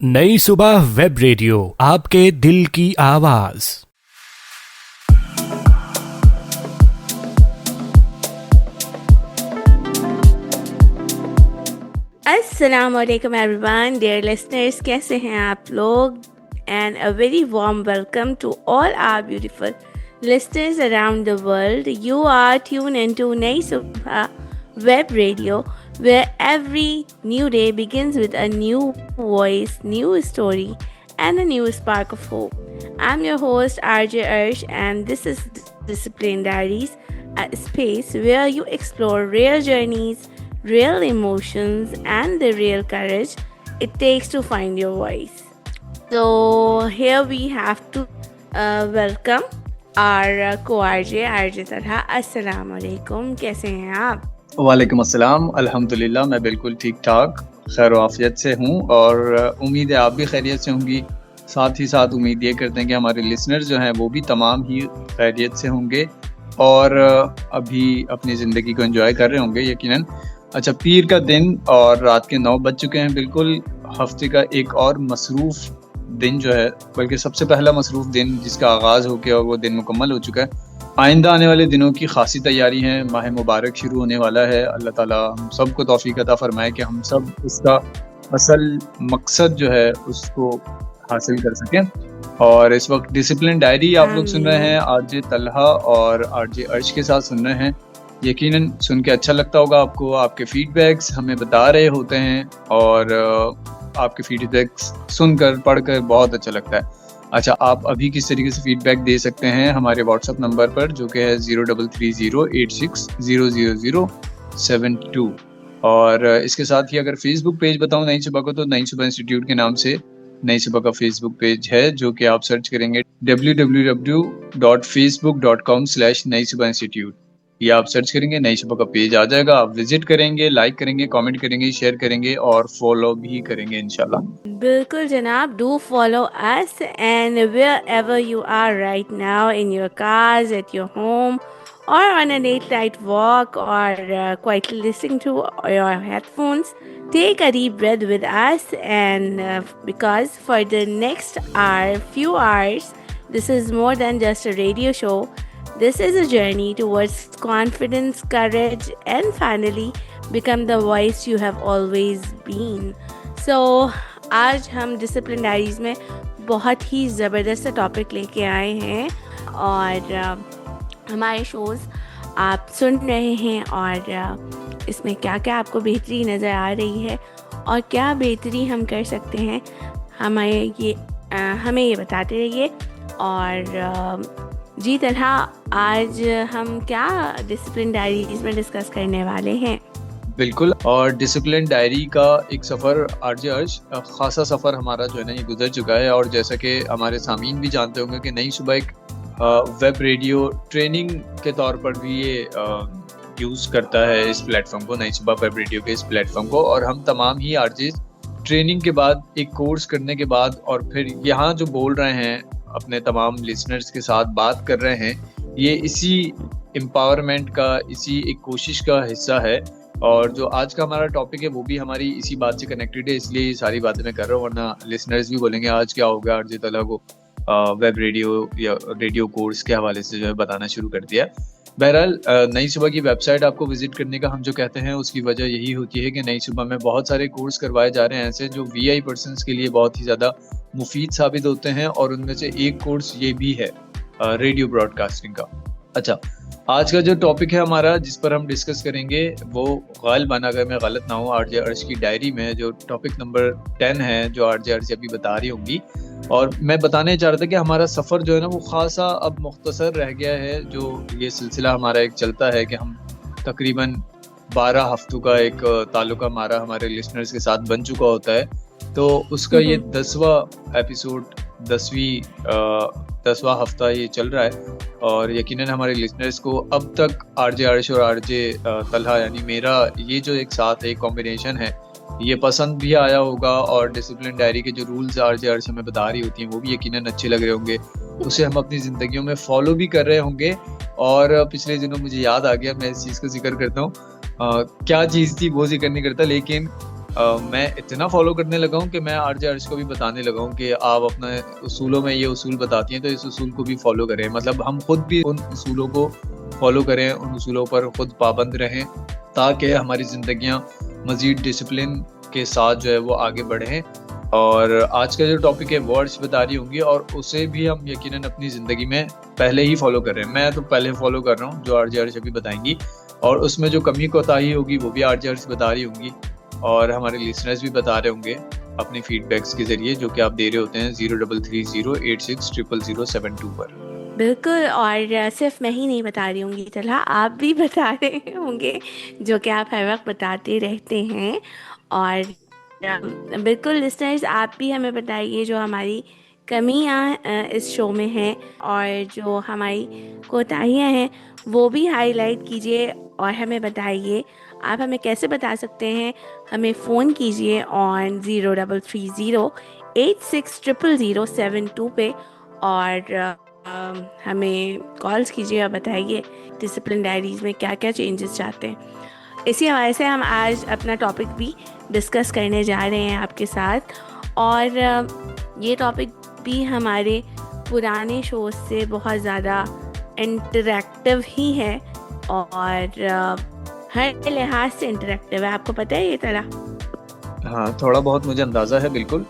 नई सुबह web radio आपके दिल की आवाज। अस्सलाम वालेकुम एवरीवन, डियर लिसनर्स, कैसे हैं आप लोग? And a very warm welcome to all our beautiful listeners around the world. You are tuned into Nai Subha Web Radio, where every new day begins with a new voice, new story, and a new spark of hope. I'm your host RJ Arsh, and this is Discipline Diaries, a space where you explore real journeys, real emotions, and the real courage it takes to find your voice. So here we have to welcome our co-RJ RJ तरहा। अस्सलाम वालेकुम, कैसे हैं आप? वालेकुम अस्सलाम, अल्हम्दुलिल्लाह मैं बिल्कुल ठीक ठाक खैर आफियत से हूँ और उम्मीद है आप भी खैरियत से होंगी। साथ ही साथ उम्मीद ये करते हैं कि हमारे लिसनर्स जो हैं वो भी तमाम ही खैरियत से होंगे और अभी अपनी ज़िंदगी को एंजॉय कर रहे होंगे यकीनन। अच्छा, पीर का दिन और रात के 9 बज चुके हैं। बिल्कुल हफ्ते का एक और मसरूफ़ दिन जो है, बल्कि सबसे पहला मसरूफ़ दिन जिसका आगाज़ हो गया और वो दिन मुकम्मल हो चुका है। आइंदा आने वाले दिनों की खासी तैयारी है। माह मुबारक शुरू होने वाला है। अल्लाह ताला हम सबको तौफीक अता फरमाए कि हम सब उसका असल मकसद जो है उसको हासिल कर सकें। और इस वक्त डिसिप्लिन डायरी आप लोग सुन रहे हैं, आरजे तलहा और आरजे अर्श के साथ सुन रहे हैं। यकीनन सुन के अच्छा लगता होगा आपको। आपके फीडबैक्स हमें बता रहे होते हैं और आपके फीडबैक्स सुनकर पढ़कर बहुत अच्छा लगता है। अच्छा, आप अभी किस तरीके से फीडबैक दे सकते हैं हमारे व्हाट्सएप नंबर पर जो कि है 033086000072। और इसके साथ ही अगर फेसबुक पेज बताऊं नई सुबह को, तो नई सुबह इंस्टीट्यूट के नाम से नई सुबह का फेसबुक पेज है जो कि आप सर्च करेंगे www.facebook.com/नई सुबह इंस्टीट्यूट। ये आप सर्च करेंगे, नई सुबह का पेज आ जाएगा। आप विजिट करेंगे, लाइक करेंगे, कमेंट करेंगे, शेयर करेंगे और फॉलो भी करेंगे इंशाल्लाह। बिल्कुल जनाब, do follow us and wherever you are right now, in your cars, at your home, or on a late night walk, or quietly listening to your headphones, take a deep breath with us and because for the next few hours, this is more than just a radio show. This is a journey towards confidence, courage, and finally become the voice you have always been. So, आज हम discipline diaries में बहुत ही ज़बरदस्त topic लेके आए हैं और हमारे शोज़ आप सुन रहे हैं और इसमें क्या क्या आपको बेहतरी नज़र आ रही है और क्या बेहतरी हम कर सकते हैं, हमें ये बताते रहिए। और जी तरह आज हम क्या डिसिप्लिन डायरीज में डिस्कस करने वाले हैं? बिल्कुल, और डिसिप्लिन डायरी का एक सफ़र आरजे अर्श ख़ासा सफ़र हमारा जो है ना ये गुजर चुका है। और जैसा कि हमारे सामीन भी जानते होंगे कि नई सुबह एक वेब रेडियो ट्रेनिंग के तौर पर भी ये यूज़ करता है इस प्लेटफॉर्म को, नई सुबह वेब रेडियो के इस प्लेटफॉर्म को। और हम तमाम ही आरजे ट्रेनिंग के बाद, एक कोर्स करने के बाद और फिर यहाँ जो बोल रहे हैं अपने तमाम लिसनर्स के साथ बात कर रहे हैं, ये इसी एम्पावरमेंट का, इसी एक कोशिश का हिस्सा है। और जो आज का हमारा टॉपिक है वो भी हमारी इसी बात से कनेक्टेड है, इसलिए ये सारी बातें मैं कर रहा हूँ, वरना लिसनर्स भी बोलेंगे आज क्या हो गया आरजे तलहा को वेब रेडियो या रेडियो कोर्स के हवाले से जो है बताना शुरू कर दिया। बहरहाल नई सुबह की वेबसाइट आपको विजिट करने का हम जो कहते हैं उसकी वजह यही होती है कि नई सुबह में बहुत सारे कोर्स करवाए जा रहे हैं ऐसे जो वीआई पर्सन्स के लिए बहुत ही ज़्यादा मुफीद साबित होते हैं। और उनमें से एक कोर्स ये भी है रेडियो ब्रॉडकास्टिंग का। अच्छा, आज का जो टॉपिक है हमारा जिस पर हम डिस्कस करेंगे वो गालिबन, अगर मैं गलत ना हूँ, आरजे अर्श की डायरी में जो टॉपिक नंबर 10 है जो आरजे अर्श अभी बता रही होंगी। और मैं बताने चाह रहा था कि हमारा सफ़र जो है ना वो ख़ासा अब मुख्तसर रह गया है। जो ये सिलसिला हमारा एक चलता है कि हम तकरीबन 12 हफ्तों का एक ताल्लुक़ हमारा हमारे लिसनर्स के साथ बन चुका होता है, तो उसका ये 10वां एपिसोड, 10वां हफ्ता ये चल रहा है। और यकीनन हमारे लिसनर्स को अब तक आरजे अर्श और आरजे तलहा यानी मेरा ये जो एक साथ एक कॉम्बिनेशन है ये पसंद भी आया होगा। और डिसिप्लिन डायरी के जो रूल्स आरजे अर्श हमें बता रही होती हैं वो भी यकीनन अच्छे लग रहे होंगे, उसे हम अपनी ज़िंदगियों में फॉलो भी कर रहे होंगे। और पिछले दिनों मुझे याद आ गया, मैं इस चीज़ का जिक्र करता हूँ, क्या चीज़ थी वो जिक्र नहीं करता, लेकिन मैं इतना फॉलो करने लगा हूँ कि मैं आरजे अर्श को भी बताने लगा हूँ कि आप अपने उसूलों में ये उसूल बताती हैं तो इस उसूल को भी फॉलो करें, मतलब हम खुद भी उन उसूलों को फॉलो करें, उन उसूलों पर खुद पाबंद रहें ताकि हमारी ज़िंदगियाँ मज़ीद डिसिप्लिन के साथ जो है वो आगे बढ़ें। और आज का जो टॉपिक है वो अर्श बता रही होंगी और उसे भी हम यकीनन अपनी ज़िंदगी में पहले ही फॉलो कर रहे हैं। मैं तो पहले फॉलो कर रहा हूँ जो आरजे अर्श अभी बताएंगी, और उसमें जो कमी कोताही होगी वो भी आरजे अर्श बता रही होंगी और हमारे लिसनर्स भी बता रहे होंगे अपने फीडबैक्स के जरिए जो कि आप दे रहे होते हैं 0330860007 पर। बिल्कुल, और सिर्फ मैं ही नहीं बता रही होंगी तलहा, आप भी बता रहे होंगे जो कि आप हर वक्त बताते रहते हैं। और बिल्कुल लिसनर्स, आप भी हमें बताइए जो हमारी कमियां इस शो में हैं और जो हमारी कोताहियां हैं वो भी हाईलाइट कीजिए और हमें बताइए। आप हमें कैसे बता सकते हैं? हमें फ़ोन कीजिए ऑन 0330860007 पे और हमें कॉल्स कीजिए और बताइए डिसिप्लिन डायरीज़ में क्या क्या चेंजेस चाहते हैं। इसी हवाले से हम आज अपना टॉपिक भी डिस्कस करने जा रहे हैं आपके साथ, और ये टॉपिक भी हमारे पुराने शोज से बहुत ज़्यादा इंटरेक्टिव ही है और हर लिहाज से इंटरेक्टिव है। आपको पता है ये तरह? हाँ, थोड़ा बहुत मुझे अंदाज़ा है बिल्कुल,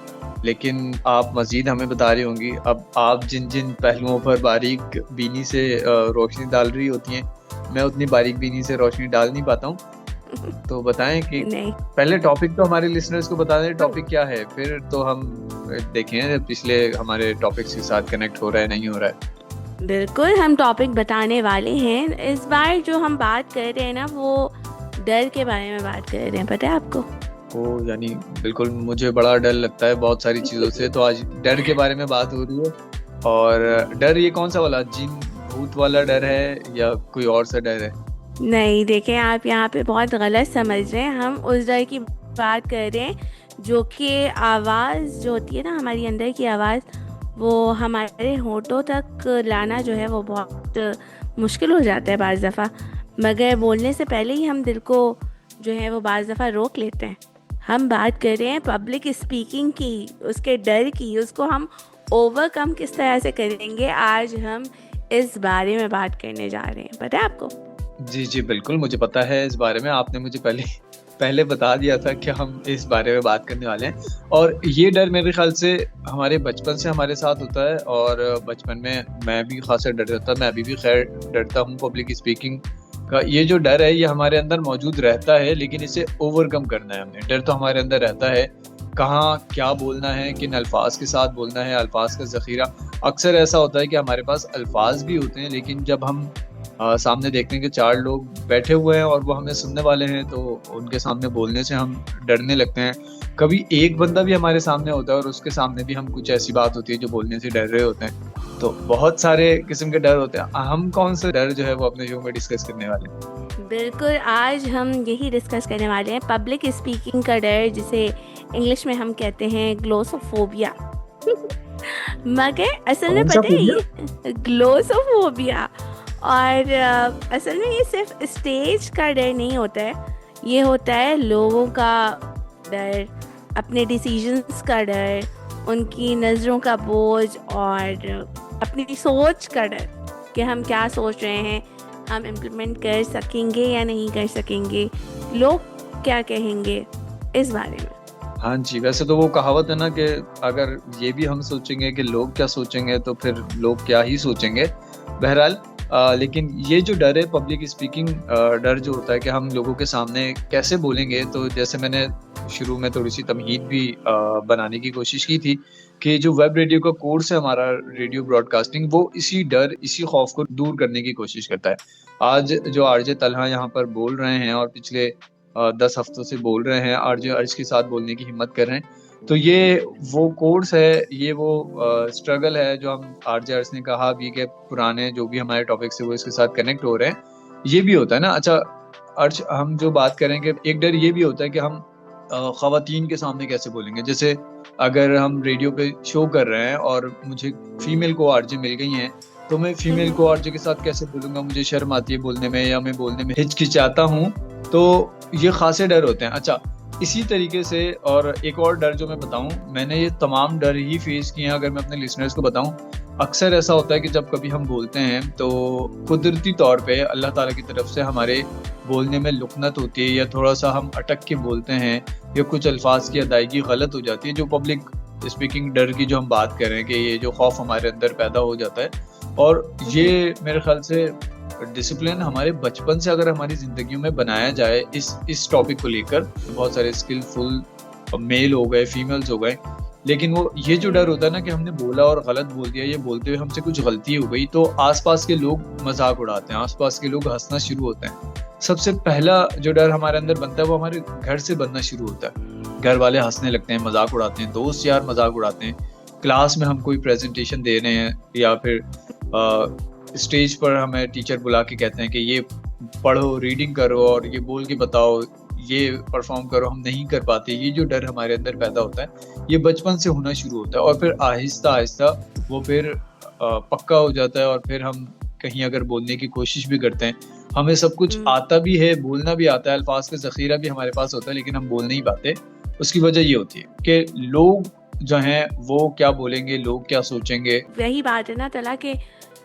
लेकिन आप मज़ीद हमें बता रही होंगी। अब आप जिन जिन पहलुओं पर बारीक बीनी से रोशनी डाल रही होती हैं, मैं उतनी बारीक बीनी से रोशनी डाल नहीं पाता हूँ, तो बताएं कि नहीं, पहले टॉपिक तो हमारे लिसनर्स को बता दें टॉपिक क्या है, फिर तो हम देखें पिछले हमारे टॉपिक्स के साथ कनेक्ट हो रहा है नहीं हो रहा है। बिल्कुल हम टॉपिक बताने वाले हैं। इस बार जो हम बात कर रहे हैं ना, वो डर के बारे में बात कर रहे हैं, पता है आपको? ओ, यानी बिल्कुल मुझे बड़ा डर लगता है बहुत सारी चीज़ों से, तो आज डर के बारे में बात हो रही है। और डर ये कौन सा वाला, जिन भूत वाला डर है या कोई और सा डर है? नहीं, देखें आप यहाँ पे बहुत गलत समझ रहे हैं। हम उस डर की बात कर रहे हैं जो कि आवाज़ जो होती है ना, हमारी अंदर की आवाज़, वो हमारे होठों तक लाना जो है वो बहुत मुश्किल हो जाता है बाज़ दफ़ा, मगर बोलने से पहले ही हम दिल को जो है वो बाज़ दफ़ा रोक लेते हैं। हम बात कर रहे हैं पब्लिक स्पीकिंग की, उसके डर की, उसको हम ओवरकम किस तरह से करेंगे। आज हम इस बारे में बात करने जा रहे हैं, पता है आपको? जी जी बिल्कुल, मुझे पता है इस बारे में। आपने मुझे पहले बता दिया था कि हम इस बारे में बात करने वाले हैं। और ये डर मेरे ख्याल से हमारे बचपन से हमारे साथ होता है, और बचपन में मैं भी खासा डर रहता, मैं अभी भी खैर डरता हूँ पब्लिक स्पीकिंग का। ये जो डर है ये हमारे अंदर मौजूद रहता है, लेकिन इसे ओवरकम करना है हमने। डर तो हमारे अंदर रहता है, कहाँ क्या बोलना है, किन अल्फाज के साथ बोलना है, अल्फाज का ज़ख़ीरा। अक्सर ऐसा होता है कि हमारे पास अल्फाज भी होते हैं, लेकिन जब हम सामने देखते हैं कि 4 लोग बैठे हुए हैं और वो हमें सुनने वाले हैं, तो उनके सामने बोलने से हम डरने लगते हैं। कभी एक बंदा भी हमारे सामने होता है और उसके सामने भी हम कुछ ऐसी बात होती है जो बोलने से डर रहे होते हैं। तो बहुत सारे किस्म के डर होते हैं। हम कौन सा डर जो है वो अपने शो में डिस्कस करने वाले हैं? बिल्कुल, आज हम यही डिस्कस करने वाले हैं, पब्लिक स्पीकिंग का डर, जिसे इंग्लिश में हम कहते हैं ग्लोसोफोबिया। मगर असल में पता है ये ग्लोसोफोबिया, और असल में ये सिर्फ स्टेज का डर नहीं होता है, ये होता है लोगों का डर, अपने डिसीजंस का डर, उनकी नज़रों का बोझ और अपनी सोच का डर कि हम क्या सोच रहे हैं, हम इम्प्लीमेंट कर सकेंगे या नहीं कर सकेंगे, लोग क्या कहेंगे, इस बारे में। हाँ जी, वैसे तो वो कहावत है ना कि अगर ये भी हम सोचेंगे कि लोग क्या सोचेंगे तो फिर लोग क्या ही सोचेंगे। बहरहाल लेकिन ये जो डर है पब्लिक स्पीकिंग डर जो होता है कि हम लोगों के सामने कैसे बोलेंगे, तो जैसे मैंने शुरू में थोड़ी सी तमहीद भी बनाने की कोशिश की थी कि जो वेब रेडियो का कोर्स है हमारा, रेडियो ब्रॉडकास्टिंग, वो इसी डर, इसी खौफ को दूर करने की कोशिश करता है। आज जो आरजे तलहा यहाँ पर बोल रहे हैं और पिछले 10 हफ्तों से बोल रहे हैं, आरजे अर्ज के साथ बोलने की हिम्मत कर रहे हैं, तो ये वो कोर्स है, ये वो स्ट्रगल है जो हम आरजे अर्ज ने कहा भी कि पुराने जो भी हमारे टॉपिक से वो इसके साथ कनेक्ट हो रहे हैं। ये भी होता है ना। अच्छा अर्ज, हम जो बात करेंगे, एक डर ये भी होता है कि हम ख़वातीन के सामने कैसे बोलेंगे। जैसे अगर हम रेडियो पे शो कर रहे हैं और मुझे फीमेल को आरजे मिल गई हैं, तो मैं फीमेल को आरजे के साथ कैसे बोलूँगा, मुझे शर्म आती है बोलने में या मैं बोलने में हिचकिचाता हूँ, तो ये खासे डर होते हैं। अच्छा, इसी तरीके से और एक और डर जो मैं बताऊं, मैंने ये तमाम डर ही फेस किए हैं। अगर मैं अपने लिसनर्स को बताऊं, अक्सर ऐसा होता है कि जब कभी हम बोलते हैं तो कुदरती तौर पे अल्लाह ताला की तरफ से हमारे बोलने में लुकनत होती है, या थोड़ा सा हम अटक के बोलते हैं, या कुछ अल्फाज की अदायगी गलत हो जाती है। जो पब्लिक स्पीकिंग डर की जो हम बात कर रहे हैं, कि ये जो खौफ हमारे अंदर पैदा हो जाता है, और ये मेरे ख्याल से डिसिप्लिन हमारे बचपन से अगर हमारी जिंदगियों में बनाया जाए इस टॉपिक को लेकर, बहुत सारे स्किलफुल मेल हो गए, फीमेल्स हो गए, लेकिन वो ये जो डर होता है ना कि हमने बोला और गलत बोल दिया, ये बोलते हुए हमसे कुछ गलती हो गई, तो आसपास के लोग मजाक उड़ाते हैं, आसपास के लोग हंसना शुरू होते हैं। सबसे पहला जो डर हमारे अंदर बनता है वो हमारे घर से बनना शुरू होता है। घर वाले हंसने लगते हैं, मजाक उड़ाते हैं, दोस्त यार मजाक उड़ाते हैं, क्लास में हम कोई प्रेजेंटेशन दे रहे हैं, या फिर स्टेज पर हमें टीचर बुला के कहते हैं कि ये पढ़ो, रीडिंग करो और ये बोल के बताओ, ये परफॉर्म करो, हम नहीं कर पाते। ये जो डर हमारे अंदर पैदा होता है, ये बचपन से होना शुरू होता है, और फिर आहिस्ता आहिस्ता वो फिर पक्का हो जाता है, और फिर हम कहीं अगर बोलने की कोशिश भी करते हैं, हमें सब कुछ आता भी है, बोलना भी आता है, अल्फाज का ज़ख़ीरा भी हमारे पास होता है, लेकिन हम बोल नहीं पाते। उसकी वजह ये होती है कि लोग जो हैं वो क्या बोलेंगे, लोग क्या सोचेंगे। वही बात है ना तला के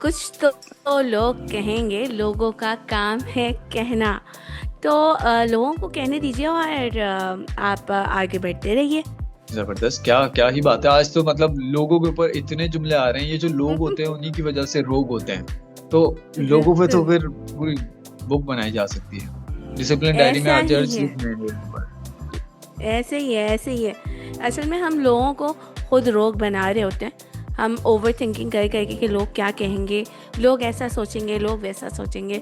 कुछ तो लोग कहेंगे, लोगों का काम है कहना, तो लोगों को कहने दीजिए और आप आगे बढ़ते रहिए। जबरदस्त, क्या ही बात है। आज तो मतलब लोगों के ऊपर इतने जुमले आ रहे हैं, ये जो लोग होते हैं उन्हीं की वजह से रोग होते हैं, तो लोगों पे तो फिर पूरी बुक बनाई जा सकती है। डिसिप्लिन डायरी में आज ऐसे ही है। असल में हम लोगों को खुद रोग बना रहे होते हैं। हम ओवर थिंकिंग कर करके कि लोग क्या कहेंगे, लोग ऐसा सोचेंगे, लोग वैसा सोचेंगे।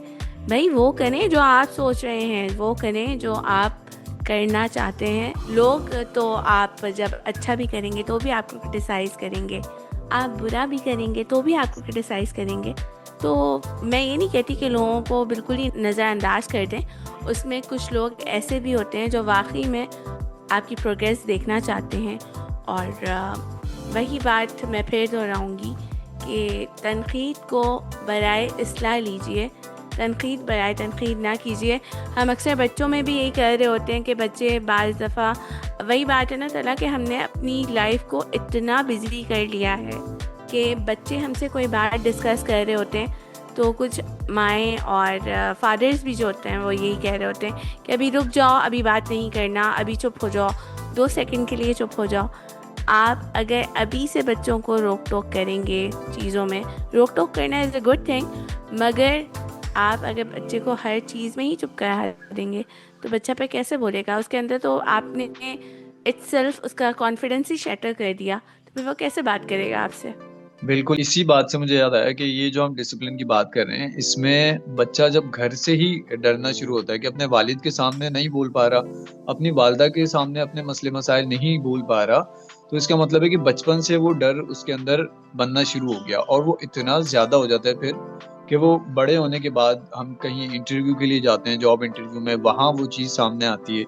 भाई वो करें जो आप सोच रहे हैं, वो करें जो आप करना चाहते हैं। लोग तो आप जब अच्छा भी करेंगे तो भी आपको क्रिटिसाइज़ करेंगे, आप बुरा भी करेंगे तो भी आपको क्रिटिसाइज़ करेंगे। तो मैं ये नहीं कहती कि लोगों को बिल्कुल ही नज़रअंदाज कर दें। उसमें कुछ लोग ऐसे भी होते हैं जो वाकई में आपकी प्रोग्रेस देखना चाहते हैं। और वही बात मैं फिर दोहराऊँगी कि तनक़ीद को बराए इस्लाह लीजिए, तनक़ीद बराए तनक़ीद ना कीजिए। हम अक्सर बच्चों में भी यही कर रहे होते हैं कि बच्चे बाज़ दफ़ा, वही बात है ना तला कि हमने अपनी लाइफ को इतना बिज़ी कर लिया है कि बच्चे हमसे कोई बात डिस्कस कर रहे होते हैं तो कुछ माएँ और फादर्स भी जो होते हैं वो यही कह रहे होते हैं कि अभी रुक जाओ, अभी बात नहीं करना, अभी चुप हो जाओ, 2 सेकंड के लिए चुप हो जाओ। आप अगर अभी से बच्चों को रोक टोक करेंगे, चीज़ों में रोक टोक करना इज़ अ गुड थिंग, मगर आप अगर बच्चे को हर चीज़ में ही चुप करा देंगे तो बच्चा पे कैसे बोलेगा? उसके अंदर तो आपने इटसेल्फ उसका कॉन्फिडेंस ही शैटर कर दिया, तो फिर वो कैसे बात करेगा आपसे? बिल्कुल, इसी बात से मुझे याद आया कि ये जो हम डिसिप्लिन की बात कर रहे हैं, इसमें बच्चा जब घर से ही डरना शुरू होता है कि अपने वालिद के सामने नहीं बोल पा रहा, अपनी वालिदा के सामने अपने मसले मसाइल नहीं बोल पा रहा, तो इसका मतलब है कि बचपन से वो डर उसके अंदर बनना शुरू हो गया, और वो इतना ज़्यादा हो जाता है फिर कि वो बड़े होने के बाद हम कहीं इंटरव्यू के लिए जाते हैं, जॉब इंटरव्यू में, वहाँ वो चीज़ सामने आती है।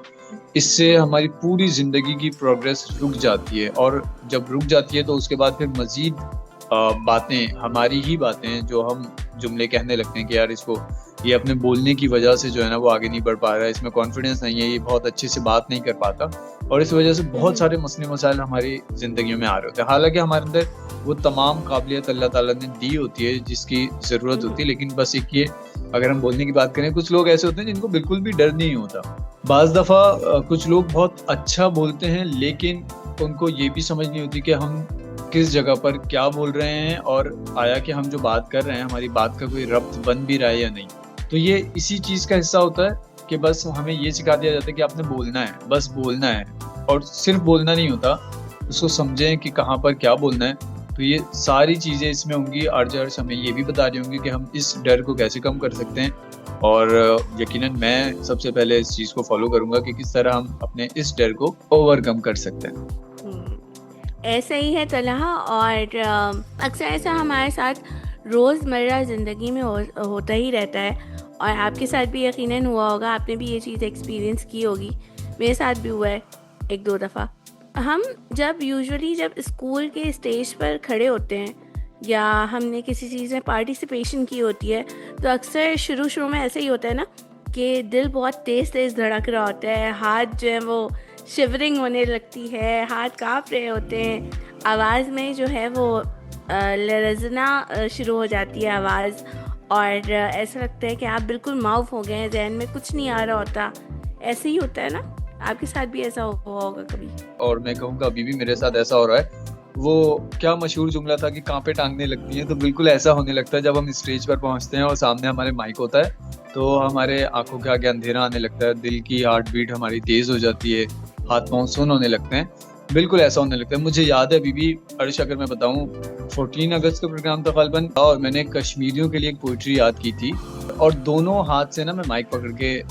इससे हमारी पूरी ज़िंदगी की प्रोग्रेस रुक जाती है, और जब रुक जाती है तो उसके बाद फिर मज़ीद बातें, हमारी ही बातें, जो हम जुमले कहने लगते हैं कि यार इसको, ये अपने बोलने की वजह से जो है ना वो आगे नहीं बढ़ पा रहा है, इसमें कॉन्फिडेंस नहीं है, ये बहुत अच्छे से बात नहीं कर पाता, और इस वजह से बहुत सारे मसले मसाइल हमारी ज़िंदगियों में आ रहे होते हैं। हालांकि हमारे अंदर वो तमाम काबिलियत अल्लाह ताला ने दी होती है जिसकी ज़रूरत होती है, लेकिन बस एक ये, अगर हम बोलने की बात करें, कुछ लोग ऐसे होते हैं जिनको बिल्कुल भी डर नहीं होता। बाज़ दफ़ा कुछ लोग बहुत अच्छा बोलते हैं, लेकिन उनको ये भी समझ नहीं होती कि हम किस जगह पर क्या बोल रहे हैं, और आया कि हम जो बात कर रहे हैं हमारी बात का कोई रब्त बन भी रहा है या नहीं। तो ये इसी चीज़ का हिस्सा होता है कि बस हमें ये सिखा दिया जाता है कि आपने बोलना है, बस बोलना है, और सिर्फ बोलना नहीं होता, उसको समझें कि कहाँ पर क्या बोलना है। तो ये सारी चीज़ें इसमें होंगी। अर्ज हमें ये भी बता रही होंगी कि हम इस डर को कैसे कम कर सकते हैं, और यकीनन मैं सबसे पहले इस चीज़ को फॉलो करूँगा कि किस तरह हम अपने इस डर को ओवरकम कर सकते हैं। ऐसा ही है तलहा, और अक्सर ऐसा हमारे साथ रोज़मर्रा ज़िंदगी में होता ही रहता है, और आपके साथ भी यकीनन हुआ होगा, आपने भी ये चीज़ एक्सपीरियंस की होगी, मेरे साथ भी हुआ है 1-2 दफ़ा। हम जब स्कूल के स्टेज पर खड़े होते हैं या हमने किसी चीज़ में पार्टिसिपेशन की होती है, तो अक्सर शुरू में ऐसे ही होता है ना कि दिल बहुत तेज़ धड़क रहा होता है, हाथ जो है वो शिवरिंग होने लगती है, हाथ कांप रहे होते हैं, आवाज़ में जो है वो लरज़ना शुरू हो जाती है आवाज़, और ऐसा लगता है कि आप बिल्कुल माउफ हो गए हैं, जहन में कुछ नहीं आ रहा होता। ऐसे ही होता है ना? आपके साथ भी ऐसा हुआ होगा कभी? और मैं कहूँगा अभी भी मेरे साथ ऐसा हो रहा है। वो क्या मशहूर जुमला था कि कांपे टांगने लगती हैं, तो बिल्कुल ऐसा होने लगता है जब हम स्टेज पर पहुंचते हैं और सामने हमारे माइक होता है, तो हमारे आंखों के आगे अंधेरा आने लगता है, दिल की हार्ट बीट हमारी तेज हो जाती है, हाथ पांव सुन्न होने लगते हैं। बिल्कुल ऐसा होने लगता है। मुझे याद है अभी भी अर्श, अगर मैं बताऊं, 14 अगस्त का प्रोग्राम था ग़ालिबन, और मैंने कश्मीरियों के लिए एक पोइट्री याद की थी, और दोनों हाथ से ना मैं माइक पकड़ के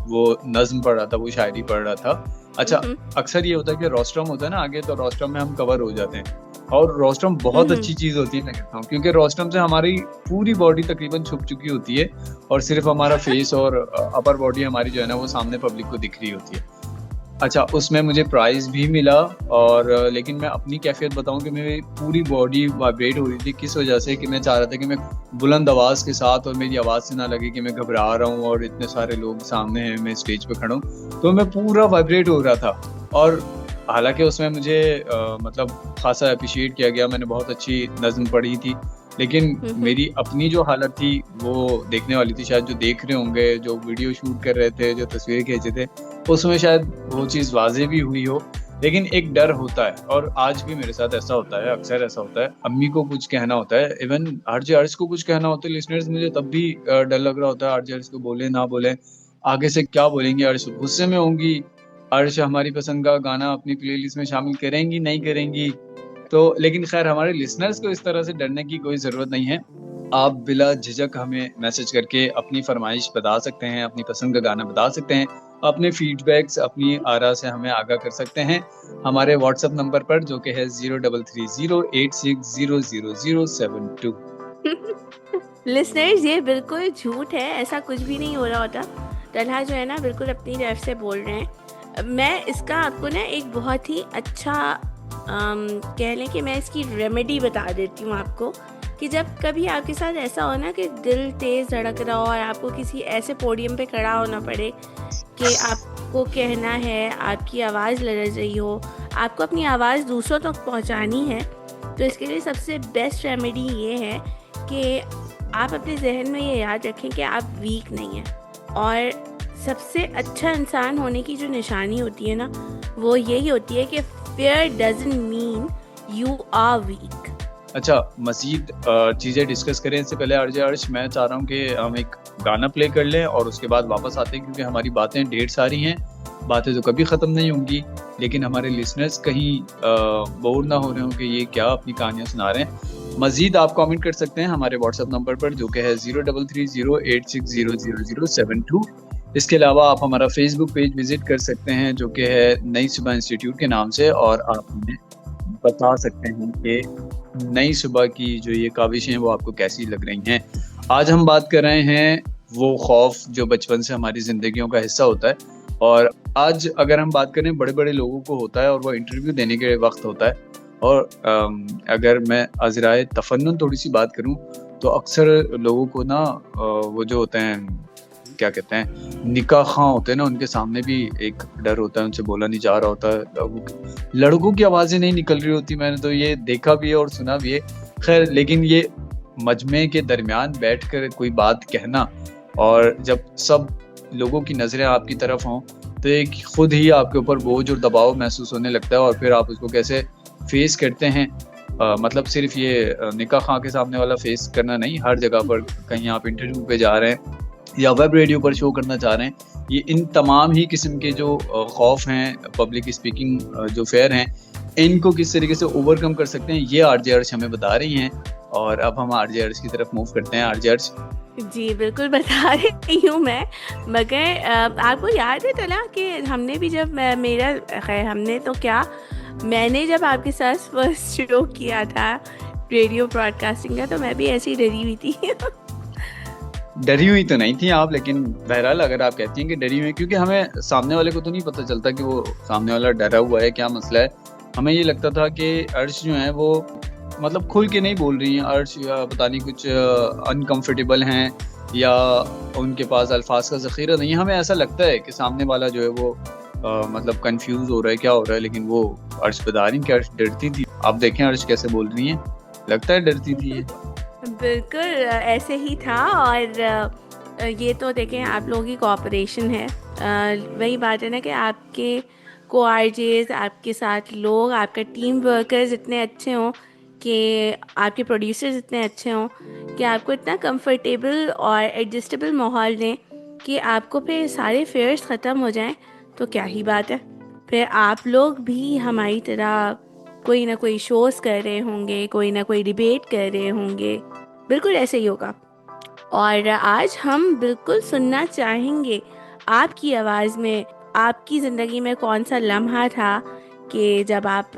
वो नज्म पढ़ रहा था, वो शायरी पढ़ रहा था। अच्छा, अक्सर ये होता है कि रोस्ट्रम होता है ना आगे, तो रोस्ट्रम में हम कवर हो जाते हैं, और रोस्ट्रम बहुत अच्छी चीज होती है मैं कहता हूँ, क्योंकि रोस्ट्रम से हमारी पूरी बॉडी तकरीबन छुप चुकी होती है और सिर्फ हमारा फेस और अपर बॉडी हमारी जो है ना वो सामने पब्लिक को दिख रही होती है। अच्छा, उसमें मुझे प्राइज़ भी मिला, और लेकिन मैं अपनी कैफियत बताऊं कि मेरी पूरी बॉडी वाइब्रेट हो रही थी। किस वजह से कि मैं चाह रहा था कि मैं बुलंद आवाज़ के साथ, और मेरी आवाज़ से ना लगे कि मैं घबरा रहा हूं और इतने सारे लोग सामने हैं, मैं स्टेज पे खड़ा हूं, तो मैं पूरा वाइब्रेट हो रहा था। और हालांकि उसमें मुझे मतलब खासा अप्रिशिएट किया गया, मैंने बहुत अच्छी नज़्म पढ़ी थी, लेकिन मेरी अपनी जो हालत थी वो देखने वाली थी। शायद जो देख रहे होंगे, जो वीडियो शूट कर रहे थे, जो तस्वीर खींचे थे, उसमें शायद वो चीज़ वाज़ेह भी हुई हो, लेकिन एक डर होता है, और आज भी मेरे साथ ऐसा होता है, अक्सर ऐसा होता है। अम्मी को कुछ कहना होता है, इवन आरजे अर्श को कुछ कहना होता है, लिसनर्स, मुझे तब भी डर लग रहा होता है, आरजे अर्श को बोले ना बोले, आगे से क्या बोलेंगे, अर्श गुस्से में होंगी, अर्श हमारी पसंद का गाना अपनी प्लेलिस्ट में शामिल करेंगी नहीं करेंगी। तो लेकिन खैर, हमारे लिसनर्स को इस तरह से डरने की कोई ज़रूरत नहीं है। आप बिला झिझक हमें मैसेज करके अपनी फरमाइश बता सकते हैं, अपनी पसंद का गाना बता सकते हैं, अपने फीडबैक्स, अपनी आरा से हमें आगाह कर सकते हैं हमारे व्हाट्सएप नंबर पर, जो कि है 033086000072। लिसनर्स, ये बिल्कुल झूठ है, ऐसा कुछ भी नहीं हो रहा होता। तलहा जो है ना बिल्कुल अपनी तरफ से बोल रहे हैं। मैं इसका आपको ना एक बहुत ही अच्छा कह लें कि मैं इसकी रेमेडी बता देती हूँ आपको, कि जब कभी आपके साथ ऐसा हो ना कि दिल तेज़ धड़क रहा हो और आपको किसी ऐसे पोडियम पे खड़ा होना पड़े कि आपको कहना है, आपकी आवाज़ लरज़ रही हो, आपको अपनी आवाज़ दूसरों तक पहुंचानी है, तो इसके लिए सबसे बेस्ट रेमेडी ये है कि आप अपने जहन में ये याद रखें कि आप वीक नहीं हैं। और सबसे अच्छा इंसान होने की जो निशानी होती है ना, वो यही होती है कि fear doesn't mean you are weak। अच्छा, मज़ीद चीज़ें डिस्कस करें इससे पहले आरजे अर्श, मैं चाह रहा हूँ कि हम एक गाना प्ले कर लें और उसके बाद वापस आते हैं, क्योंकि हमारी बातें ढेर सारी हैं, बातें तो कभी ख़त्म नहीं होंगी, लेकिन हमारे लिसनर्स कहीं बोर ना हो रहे हों कि ये क्या अपनी कहानियाँ सुना रहे हैं। मज़ीद आप कमेंट कर सकते हैं हमारे व्हाट्सएप नंबर पर, जो कि है 033086000072। इसके अलावा आप हमारा फेसबुक पेज विजिट कर सकते हैं, जो कि है नई सुबह इंस्टीट्यूट के नाम से, और आप हमें बता सकते हैं कि नई सुबह की जो ये काविशें हैं वो आपको कैसी लग रही हैं। आज हम बात कर रहे हैं वो खौफ जो बचपन से हमारी ज़िंदगियों का हिस्सा होता है, और आज अगर हम बात करें, बड़े बड़े लोगों को होता है और वो इंटरव्यू देने के वक्त होता है। और अगर मैं अज़राए तफन्नुन थोड़ी सी बात करूं, तो अक्सर लोगों को ना वो जो होते हैं, क्या कहते हैं, निकाह खां होते हैं ना, उनके सामने भी एक डर होता है, उनसे बोला नहीं जा रहा होता है, लड़कों की आवाज़ें नहीं निकल रही होती। मैंने तो ये देखा भी है और सुना भी है। खैर, लेकिन ये मजमे के दरमियान बैठकर कोई बात कहना, और जब सब लोगों की नज़रें आपकी तरफ हों, तो एक खुद ही आपके ऊपर बोझ और दबाव महसूस होने लगता है, और फिर आप उसको कैसे फेस करते हैं। मतलब सिर्फ ये निकाह खां के सामने वाला फेस करना नहीं, हर जगह पर, कहीं आप इंटरव्यू पे जा रहे हैं या वेब रेडियो पर शो करना चाह रहे हैं, ये इन तमाम ही किस्म के जो खौफ हैं, पब्लिक स्पीकिंग जो फेयर हैं, इनको किस तरीके से ओवरकम कर सकते हैं, ये आरजे अर्श हमें बता रही हैं। और अब हम आरजे अर्श की तरफ मूव करते हैं। आरजे अर्श जी बिल्कुल बता रही हूँ मैं, मगर आपको याद है तला कि हमने भी जब मेरा खैर हमने तो क्या, मैंने जब आपके साथ फर्स्ट शो किया था रेडियो ब्रॉडकास्टिंग का, तो मैं भी ऐसी डरी हुई थी। डरी हुई तो नहीं थी आप, लेकिन बहरहाल अगर आप कहती हैं कि डरी हुई, क्योंकि हमें सामने वाले को तो नहीं पता चलता कि वो सामने वाला डरा हुआ है, क्या मसला है। हमें ये लगता था कि अर्श जो है वो मतलब खुल के नहीं बोल रही हैं, अर्श पता नहीं कुछ अनकंफर्टेबल हैं, या उनके पास अल्फाज का ज़ख़ीरा नहीं है। हमें ऐसा लगता है कि सामने वाला जो है वो मतलब कंफ्यूज हो रहा है क्या हो रहा है, लेकिन वो अर्श बता रही कि अर्श डरती थी। आप देखें अर्श कैसे बोल रही हैं, लगता है डरती थी ये। बिल्कुल ऐसे ही था। और ये तो देखें आप लोगों की कोऑपरेशन है। वही बात है ना कि आपके को-आरजेज़, आपके साथ लोग, आपका टीम वर्कर्स इतने अच्छे हों, कि आपके प्रोड्यूसर्स इतने अच्छे हों कि आपको इतना कंफर्टेबल और एडजस्टेबल माहौल दें कि आपको फिर सारे फेयर्स ख़त्म हो जाएं तो क्या ही बात है। फिर आप लोग भी हमारी तरह कोई ना कोई शोज़ कर रहे होंगे, कोई ना कोई डिबेट कर रहे होंगे। बिल्कुल ऐसे ही होगा। और आज हम बिल्कुल सुनना चाहेंगे आपकी आवाज़ में, आपकी ज़िंदगी में कौन सा लम्हा था कि जब आप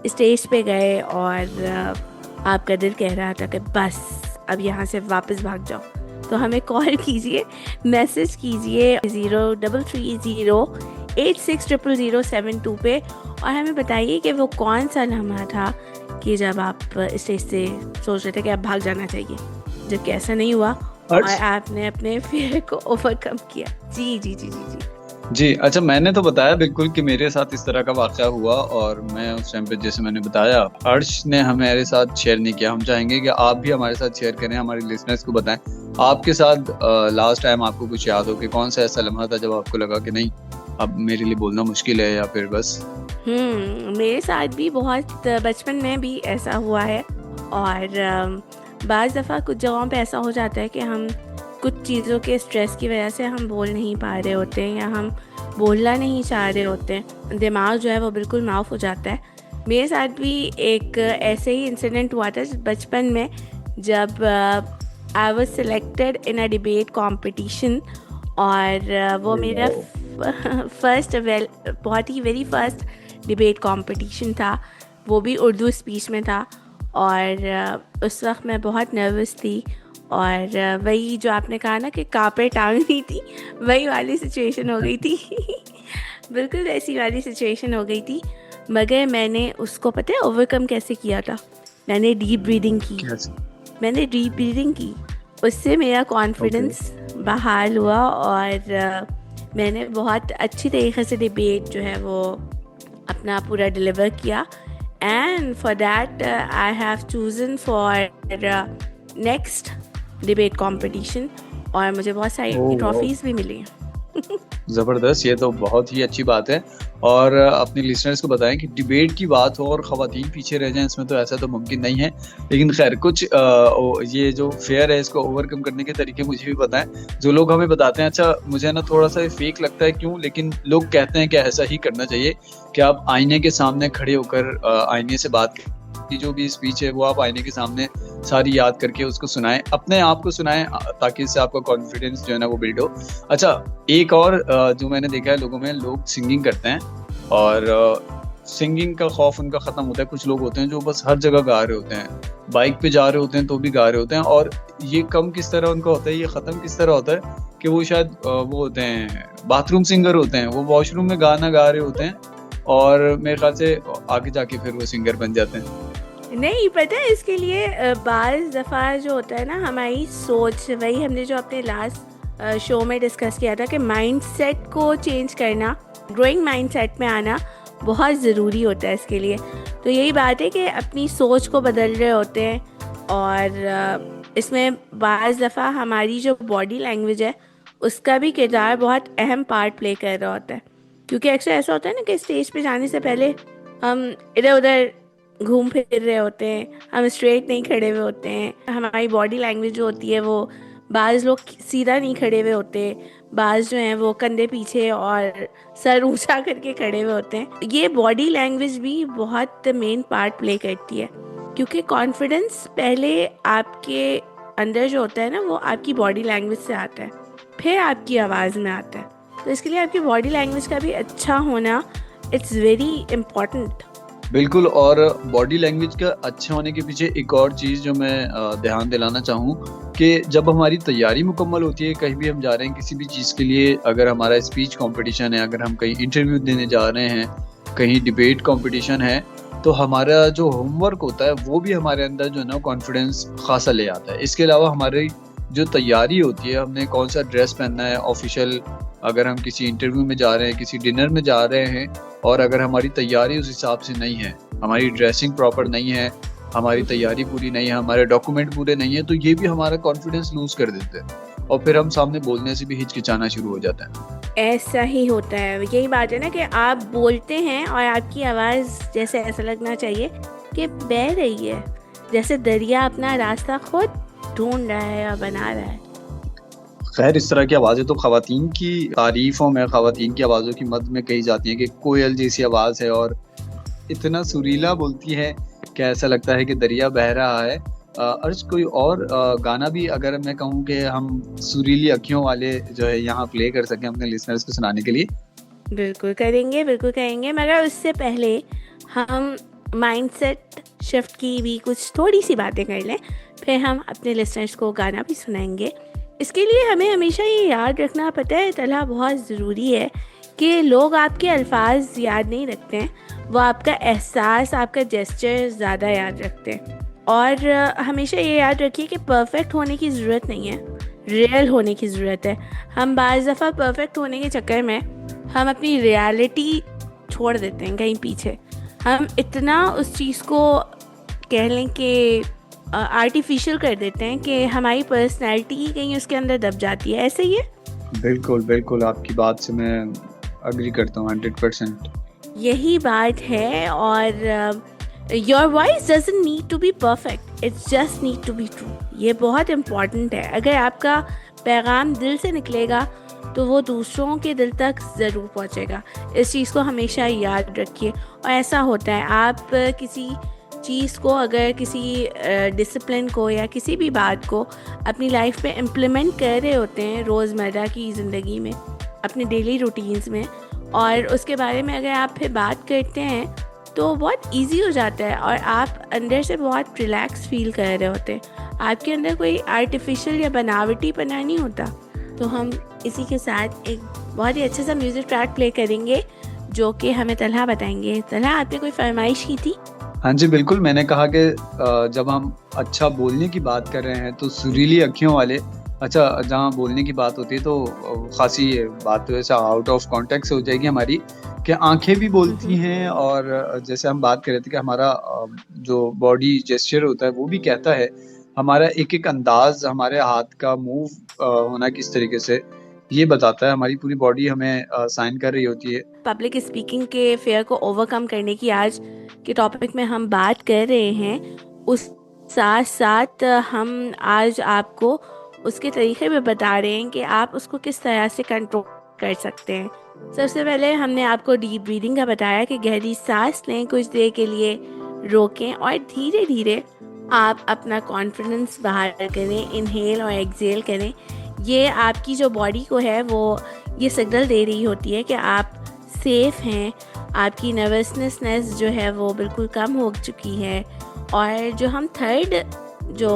स्टेज पे गए और आपका दिल कह रहा था कि बस अब यहाँ से वापस भाग जाओ। तो हमें कॉल कीजिए, मैसेज कीजिए 0330860072 पे और हमें बताइए कि वो कौन सा लम्हा था कि जब आप स्टेज से सोच रहे थे कि अब भाग जाना चाहिए, जबकि ऐसा नहीं हुआ और आपने अपने फियर को ओवरकम किया। जी जी जी जी जी जी। अच्छा, मैंने तो बताया बिल्कुल कि मेरे साथ इस तरह का वाक़या हुआ और मैं उस टाइम पे जैसे मैंने बताया, अर्श ने हमारे साथ शेयर नहीं किया। हम चाहेंगे कि आप भी हमारे साथ शेयर करें, हमारे लिसनर्स को बताएं आपके साथ लास्ट टाइम आपको कुछ याद हो कि कौन सा ऐसा लम्हा था जब आपको लगा कि नहीं अब मेरे लिए बोलना मुश्किल है, या फिर बस। मेरे साथ भी बहुत बचपन में भी ऐसा हुआ है। और बाज़ दफ़ा कुछ जगहों पे ऐसा हो जाता है कि हम कुछ चीज़ों के स्ट्रेस की वजह से हम बोल नहीं पा रहे होते हैं या हम बोलना नहीं चाह रहे होते हैं, दिमाग जो है वो बिल्कुल माफ़ हो जाता है। मेरे साथ भी एक ऐसे ही इंसिडेंट हुआ था बचपन में, जब I was selected in a debate competition. और वो मेरा बहुत ही वेरी फर्स्ट डिबेट कंपटीशन था, वो भी उर्दू स्पीच में था। और उस वक्त मैं बहुत नर्वस थी और वही जो आपने कहा ना कि कांपे टांगनी थी, वही वाली सिचुएशन हो गई थी। बिल्कुल ऐसी वाली सिचुएशन हो गई थी, मगर मैंने उसको पता है ओवरकम कैसे किया था। मैंने डीप ब्रीदिंग की, उससे मेरा कॉन्फिडेंस बहाल हुआ और मैंने बहुत अच्छी तरीके से डिबेट जो है वो अपना पूरा डिलीवर किया। And for that I have chosen for next debate competition और मुझे बहुत सारी ट्रॉफीज़ भी मिली। ज़बरदस्त, ये तो बहुत ही अच्छी बात है। और अपने लिसनर्स को बताएं कि डिबेट की बात हो और ख़वातीन पीछे रह जाएं, इसमें तो ऐसा तो मुमकिन नहीं है। लेकिन खैर कुछ ये जो फेयर है इसको ओवरकम करने के तरीके मुझे भी पता है। जो लोग हमें बताते हैं, अच्छा मुझे ना थोड़ा सा फेक लगता है क्यों, लेकिन लोग कहते हैं कि ऐसा ही करना चाहिए कि आप आईने के सामने खड़े होकर आईने से बात की जो भी स्पीच है वो आप आईने के सामने सारी याद करके उसको सुनाएं, अपने आप को सुनाएं, ताकि इससे आपका कॉन्फिडेंस जो है ना वो बिल्ड हो। अच्छा, एक और जो मैंने देखा है लोगों में, लोग सिंगिंग करते हैं और सिंगिंग का खौफ उनका ख़त्म होता है। कुछ लोग होते हैं जो बस हर जगह गा रहे होते हैं, बाइक पे जा रहे होते हैं तो भी गा रहे होते हैं। और ये कम किस तरह उनका होता है, ये ख़त्म किस तरह होता है कि वो शायद वो होते हैं बाथरूम सिंगर होते हैं, वो वॉशरूम में गाना गा रहे होते हैं और मेरे ख्याल से आगे जाके फिर वो सिंगर बन जाते हैं। नहीं पता है, इसके लिए बाज़ दफ़ा जो होता है ना हमारी सोच, वही हमने जो अपने लास्ट शो में डिस्कस किया था कि माइंडसेट को चेंज करना, ग्रोइंग माइंडसेट में आना बहुत ज़रूरी होता है इसके लिए। तो यही बात है कि अपनी सोच को बदल रहे होते हैं और इसमें बाज़ दफ़ा हमारी जो बॉडी लैंग्वेज है उसका भी किरदार बहुत अहम पार्ट प्ले कर रहा होता है। क्योंकि अक्सर ऐसा होता है ना कि स्टेज पे जाने से पहले हम इधर उधर घूम फिर रहे होते हैं, हम स्ट्रेट नहीं खड़े हुए होते हैं, हमारी बॉडी लैंग्वेज जो होती है वो, बाज़ लोग सीधा नहीं खड़े हुए होते, बाज़ जो हैं वो कंधे पीछे और सर ऊंचा करके खड़े हुए होते हैं। ये बॉडी लैंग्वेज भी बहुत मेन पार्ट प्ले करती है, क्योंकि कॉन्फिडेंस पहले आपके अंदर जो होता है ना वो आपकी बॉडी लैंग्वेज से आता है, फिर आपकी आवाज़ में आता है। तो इसके लिए आपकी बॉडी लैंग्वेज का भी अच्छा होना इट्स वेरी इम्पॉर्टेंट। बिल्कुल। और बॉडी लैंग्वेज का अच्छा होने के पीछे एक और चीज़ जो मैं ध्यान दिलाना चाहूँ कि जब हमारी तैयारी मुकम्मल होती है, कहीं भी हम जा रहे हैं किसी भी चीज़ के लिए, अगर हमारा स्पीच कंपटीशन है, अगर हम कहीं इंटरव्यू देने जा रहे हैं, कहीं डिबेट कंपटीशन है, तो हमारा जो होमवर्क होता है वो भी हमारे अंदर जो है ना कॉन्फिडेंस खासा ले आता है। इसके अलावा हमारी जो तैयारी होती है, हमने कौन सा ड्रेस पहनना है ऑफिशियल, अगर हम किसी इंटरव्यू में जा रहे हैं, किसी डिनर में जा रहे हैं, और अगर हमारी तैयारी उस हिसाब से नहीं है, हमारी ड्रेसिंग प्रॉपर नहीं है, हमारी तैयारी पूरी नहीं है, हमारे डॉक्यूमेंट पूरे नहीं है, तो ये भी हमारा कॉन्फिडेंस लूज कर देते हैं और फिर हम सामने बोलने से भी हिचकिचाना शुरू हो जाता है। ऐसा ही होता है, यही बात है ना कि आप बोलते हैं और आपकी आवाज़ जैसे ऐसा लगना चाहिए कि बह रही है, जैसे दरिया अपना रास्ता खुद ढूंढ रहा है और बना रहा है। खैर, इस तरह की आवाज़ें तो ख़वातीन की तारीफ़ों में, ख़वातीन की आवाज़ों की मद में कही जाती हैं कि कोयल जैसी आवाज़ है और इतना सुरीला बोलती है कि ऐसा लगता है कि दरिया बह रहा है। अर्ज कोई और गाना भी अगर मैं कहूँ कि हम सुरीली अखियों वाले जो है यहाँ प्ले कर सकें अपने लिसनर्स को सुनाने के लिए? बिल्कुल करेंगे, मगर उससे पहले हम माइंडसेट शिफ्ट की भी कुछ थोड़ी सी बातें कर लें, फिर हम अपने लिसनर्स को गाना भी सुनाएंगे। इसके लिए हमें हमेशा ये याद रखना, पता है तलहा, बहुत ज़रूरी है कि लोग आपके अल्फाज याद नहीं रखते हैं, वो आपका एहसास, आपका जेस्चर ज़्यादा याद रखते हैं। और हमेशा ये याद रखिए कि परफेक्ट होने की ज़रूरत नहीं है, रियल होने की ज़रूरत है। हम बाज़ दफ़ा परफेक्ट होने के चक्कर में हम अपनी रियलिटी छोड़ देते हैं कहीं पीछे। हम इतना उस चीज़ को कह लें कि आर्टिफिशियल कर देते हैं कि हमारी पर्सनैलिटी ही कहीं उसके अंदर दब जाती है। ऐसे ही है? बिल्कुल, आपकी बात से मैं अग्री करता हूँ 100%। यही बात है। और your voice doesn't need to be perfect, it's just need to be true. ये बहुत इम्पॉर्टेंट है। अगर आपका पैगाम दिल से निकलेगा तो वो दूसरों के दिल तक ज़रूर पहुंचेगा। इस चीज़ को हमेशा याद रखिए। और ऐसा होता है, आप किसी चीज़ को, अगर किसी डिसिप्लिन को या किसी भी बात को अपनी लाइफ में इम्प्लीमेंट कर रहे होते हैं रोज़मर्रा की ज़िंदगी में, अपने डेली रूटीन्स में, और उसके बारे में अगर आप फिर बात करते हैं तो बहुत इजी हो जाता है और आप अंदर से बहुत रिलैक्स फील कर रहे होते हैं। आपके अंदर कोई आर्टिफिशियल या बनावटी पना नहीं होता। तो हम इसी के साथ एक बहुत ही अच्छा सा म्यूज़िक ट्रैक प्ले करेंगे जो कि हमें तलहा बताएंगे। तलहा, आपने कोई फरमाइश की थी? हाँ जी, बिल्कुल। मैंने कहा कि जब हम अच्छा बोलने की बात कर रहे हैं तो सुरीली अखियों वाले, अच्छा जहाँ बोलने की बात होती है तो खासी बात तो ऐसा आउट ऑफ कॉन्टेक्स्ट हो जाएगी हमारी कि आंखें भी बोलती हैं। और जैसे हम बात कर रहे थे कि हमारा जो बॉडी जेस्चर होता है वो भी कहता है, हमारा एक एक अंदाज, हमारे हाथ का मूव होना किस तरीके से, ये बताता है। हमारी पूरी बॉडी हमें साइन कर रही होती है। पब्लिक स्पीकिंग के फेयर को ओवरकम करने की आज के टॉपिक में हम बात कर रहे हैं। उस साथ साथ हम आज आपको उसके तरीके भी बता रहे हैं कि आप उसको किस तरह से कंट्रोल कर सकते हैं। सबसे पहले हमने आपको डीप ब्रीदिंग का बताया कि गहरी सांस लें, कुछ देर के लिए रोकें और धीरे धीरे आप अपना कॉन्फिडेंस बाहर करें, इनहेल और एक्सहेल करें। ये आपकी जो बॉडी को है वो ये सिग्नल दे रही होती है कि आप सेफ हैं, आपकी नर्वसनेस जो है वो बिल्कुल कम हो चुकी है। और जो हम थर्ड जो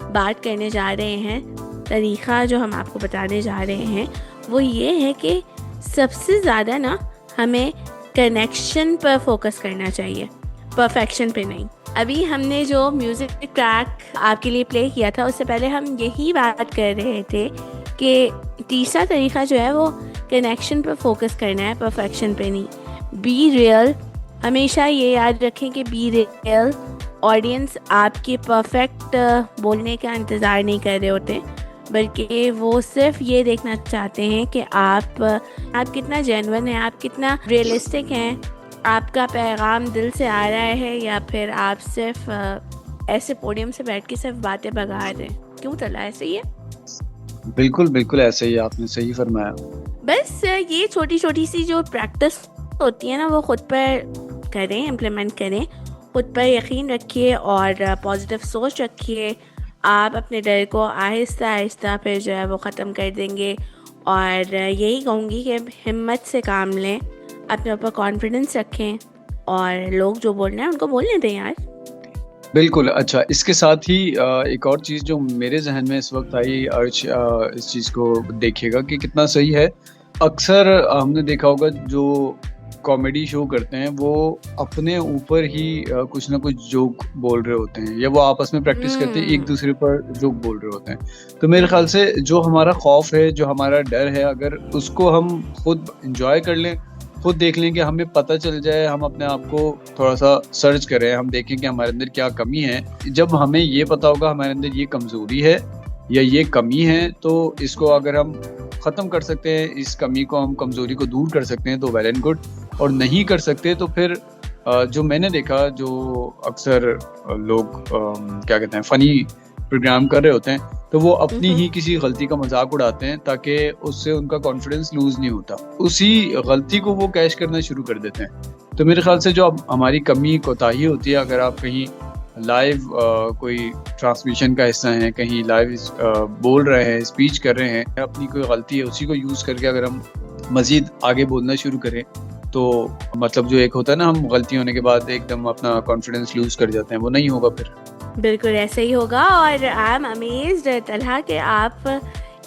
बात करने जा रहे हैं, तरीक़ा जो हम आपको बताने जा रहे हैं, वो ये है कि सबसे ज़्यादा ना हमें कनेक्शन पर फोकस करना चाहिए, परफेक्शन पे नहीं। अभी हमने जो म्यूज़िक ट्रैक आपके लिए प्ले किया था उससे पहले हम यही बात कर रहे थे कि तीसरा तरीका जो है वो कनेक्शन पर फोकस करना है, परफेक्शन पे नहीं। बी रियल, हमेशा ये याद रखें कि बी रियल। ऑडियंस आपके परफेक्ट बोलने का इंतज़ार नहीं कर रहे होते, बल्कि वो सिर्फ ये देखना चाहते हैं कि आप कितना जेन्युइन हैं, आप कितना रियलिस्टिक हैं, आपका पैगाम दिल से आ रहा है या फिर आप सिर्फ ऐसे पोडियम से बैठ के सिर्फ बातें बगा रहे हैं। क्यों तला, ऐसे ही है? बिल्कुल ऐसे ही, आपने सही फरमाया। बस ये छोटी छोटी सी जो प्रैक्टिस होती है ना, वो खुद पर करें, इम्प्लीमेंट करें, खुद पर यकीन रखिए और पॉजिटिव सोच रखिए। आप अपने डर को आहिस्ता आहिस्ता फिर जो है वो ख़त्म कर देंगे। और यही कहूँगी कि हिम्मत से काम लें, अपने ऊपर कॉन्फिडेंस रखें और लोग जो बोल रहे हैं उनको बोलने दें यार। बिल्कुल। अच्छा, इसके साथ ही एक और चीज़ जो मेरे जहन में इस वक्त आई, अर्श इस चीज़ को देखिएगा कि कितना सही है। अक्सर हमने देखा होगा जो कॉमेडी शो करते हैं वो अपने ऊपर ही कुछ ना कुछ जोक बोल रहे होते हैं, या वो आपस में प्रैक्टिस करते हैं, एक दूसरे पर जोक बोल रहे होते हैं। तो मेरे ख्याल से जो हमारा खौफ है, जो हमारा डर है, अगर उसको हम खुद इंजॉय कर लें, खुद देख लें कि हमें पता चल जाए, हम अपने आप को थोड़ा सा सर्च करें, हम देखें कि हमारे अंदर क्या कमी है। जब हमें ये पता होगा हमारे अंदर ये कमज़ोरी है या ये कमी है, तो इसको अगर हम ख़त्म कर सकते हैं, इस कमी को, हम कमज़ोरी को दूर कर सकते हैं, तो वेल एंड गुड। और नहीं कर सकते तो फिर जो मैंने देखा, जो अक्सर लोग क्या कहते हैं, फ़नी प्रोग्राम कर रहे होते हैं, तो वो अपनी ही किसी गलती का मजाक उड़ाते हैं ताकि उससे उनका कॉन्फिडेंस लूज नहीं होता, उसी गलती को वो कैश करना शुरू कर देते हैं। तो मेरे ख्याल से जो अब हमारी कमी कोताही होती है, अगर आप कहीं लाइव कोई ट्रांसमिशन का हिस्सा हैं, कहीं लाइव बोल रहे हैं, स्पीच कर रहे हैं, अपनी कोई गलती है उसी को यूज़ करके अगर हम मज़ीद आगे बोलना शुरू करें, तो मतलब जो एक होता है ना, हम गलती होने के बाद एकदम अपना कॉन्फिडेंस लूज कर जाते हैं, वो नहीं होगा फिर। बिल्कुल ऐसे ही होगा। और आई एम अमेज्ड तलहा कि आप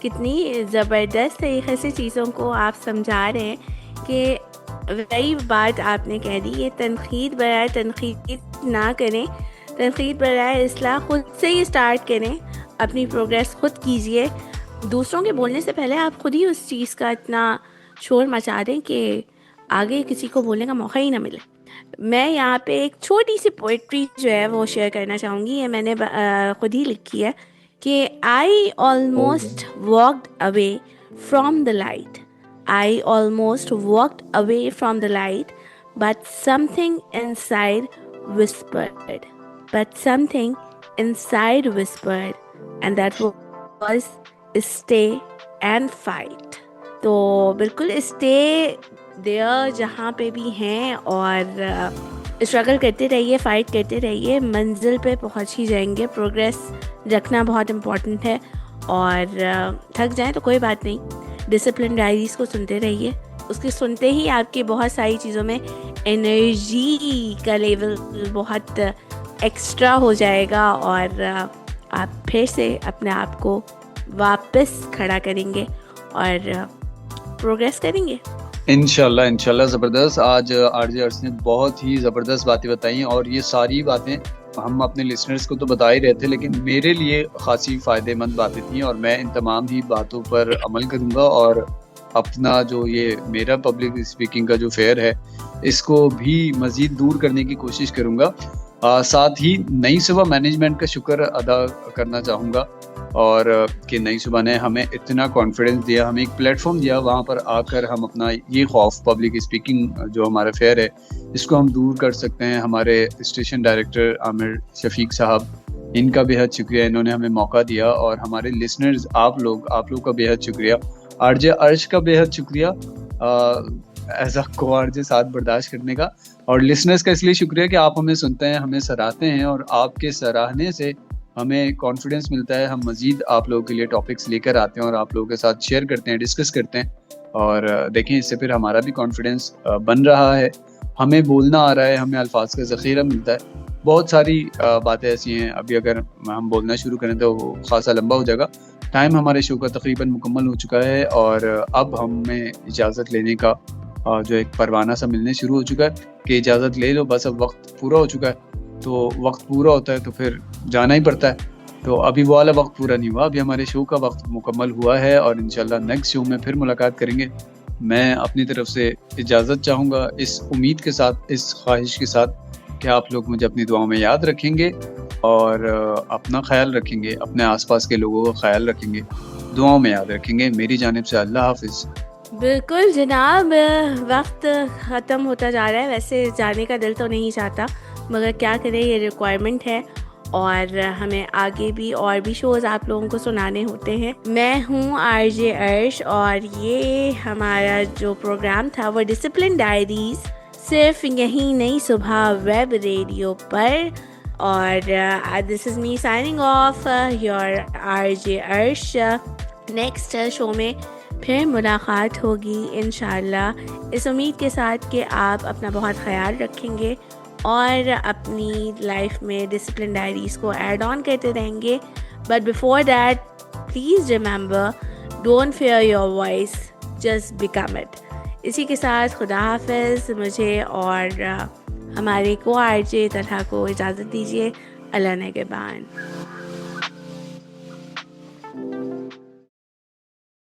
कितनी ज़बरदस्त तरीके से चीज़ों को आप समझा रहे हैं कि वही बात आपने कह दी, ये तनकीद बराए तनकीद ना करें, तनकीद बराए इस्लाह खुद से ही स्टार्ट करें, अपनी प्रोग्रेस खुद कीजिए। दूसरों के बोलने से पहले आप खुद ही उस चीज़ का इतना शोर मचा दें कि आगे किसी को बोलने का मौका ही ना मिले। मैं यहाँ पे एक छोटी सी पोइट्री जो है वो शेयर करना चाहूँगी, ये मैंने खुद ही लिखी है कि I almost walked away from the light, I almost walked away from the light, but something inside whispered, but something inside whispered, and that was stay and fight. तो बिल्कुल स्टे देयर जहाँ पे भी हैं और स्ट्रगल करते रहिए, fight करते रहिए, मंजिल पे पहुँच ही जाएंगे। प्रोग्रेस रखना बहुत इम्पोर्टेंट है, और थक जाएं तो कोई बात नहीं, डिसिप्लिन डायरीज़ को सुनते रहिए, उसके सुनते ही आपकी बहुत सारी चीज़ों में एनर्जी का लेवल बहुत एक्स्ट्रा हो जाएगा और आप फिर से अपने आप को वापस खड़ा करेंगे और प्रोग्रेस करेंगे इंशाल्लाह। इंशाल्लाह ज़बरदस्त। आज आरजे अर्श ने बहुत ही ज़बरदस्त बातें बताई, और ये सारी बातें हम अपने लिसनर्स को तो बता ही रहे थे, लेकिन मेरे लिए खासी फ़ायदेमंद बातें थी, और मैं इन तमाम ही बातों पर अमल करूँगा, और अपना जो ये मेरा पब्लिक स्पीकिंग का जो फेयर है, इसको भी मज़ीद दूर करने की कोशिश करूँगा। साथ ही नई सुबह मैनेजमेंट का शुक्र अदा करना चाहूँगा, और कि नई सुबह ने हमें इतना कॉन्फिडेंस दिया, हमें एक प्लेटफॉर्म दिया, वहाँ पर आकर हम अपना ये खौफ, पब्लिक स्पीकिंग जो हमारा फेयर है, इसको हम दूर कर सकते हैं। हमारे स्टेशन डायरेक्टर आमिर शफीक साहब, इनका बेहद शुक्रिया, इन्होंने हमें मौका दिया, और हमारे लिसनर्स आप लोग का बेहद शुक्रिया। आरजे अर्श का बेहद शुक्रिया एज अ को आरजे साथ बर्दाश्त करने का, और लिसनर्स का इसलिए शुक्रिया कि आप हमें सुनते हैं, हमें सराहते हैं, और आपके सराहने से हमें कॉन्फिडेंस मिलता है, हम मज़ीद आप लोगों के लिए टॉपिक्स लेकर आते हैं और आप लोगों के साथ शेयर करते हैं, डिस्कस करते हैं, और देखें इससे फिर हमारा भी कॉन्फिडेंस बन रहा है, हमें बोलना आ रहा है, हमें अल्फाज का ज़ख़ीरा मिलता है। बहुत सारी बातें ऐसी हैं, अभी अगर हम बोलना शुरू करें तो वो खासा लंबा हो जाएगा। टाइम हमारे शो का तकरीबन मुकम्मल हो चुका है, और अब हमें इजाज़त लेने का जो एक परवाना सा मिलने शुरू हो चुका है कि इजाज़त ले लो, बस अब वक्त पूरा हो चुका है। तो वक्त पूरा होता है तो फिर जाना ही पड़ता है, तो अभी वो वाला वक्त पूरा नहीं हुआ, अभी हमारे शो का वक्त मुकम्मल हुआ है, और इंशाल्लाह नेक्स्ट शो में फिर मुलाकात करेंगे। मैं अपनी तरफ से इजाज़त चाहूँगा, इस उम्मीद के साथ, इस ख्वाहिश के साथ कि आप लोग मुझे अपनी दुआओं में याद रखेंगे, और अपना ख्याल रखेंगे, अपने आसपास के लोगों का ख्याल रखेंगे, दुआओं में याद रखेंगे। मेरी जानिब से अल्लाह हाफिज़। बिल्कुल जनाब, वक्त ख़त्म होता जा रहा है, वैसे जाने का दिल तो नहीं चाहता, मगर क्या करें, ये रिक्वायरमेंट है, और हमें आगे भी और भी शोज़ आप लोगों को सुनाने होते हैं। मैं हूँ आरजे अर्श, और ये हमारा जो प्रोग्राम था वो डिसिप्लिन डायरीज़, सिर्फ यहीं नई सुबह वेब रेडियो पर, और this is me signing off your RJ अर्श। नेक्स्ट शो में फिर मुलाकात होगी इंशाल्लाह, इस उम्मीद के साथ कि आप अपना बहुत ख्याल रखेंगे और अपनी लाइफ में डिसिप्लिन डायरीज़ को ऐड ऑन करते रहेंगे। But before that, please remember, don't fair your voice, just become it. इसी के साथ खुदा हाफिज़। मुझे और हमारे को आरजे तलहा को इजाज़त दीजिए। अल्लाह नेगेबान।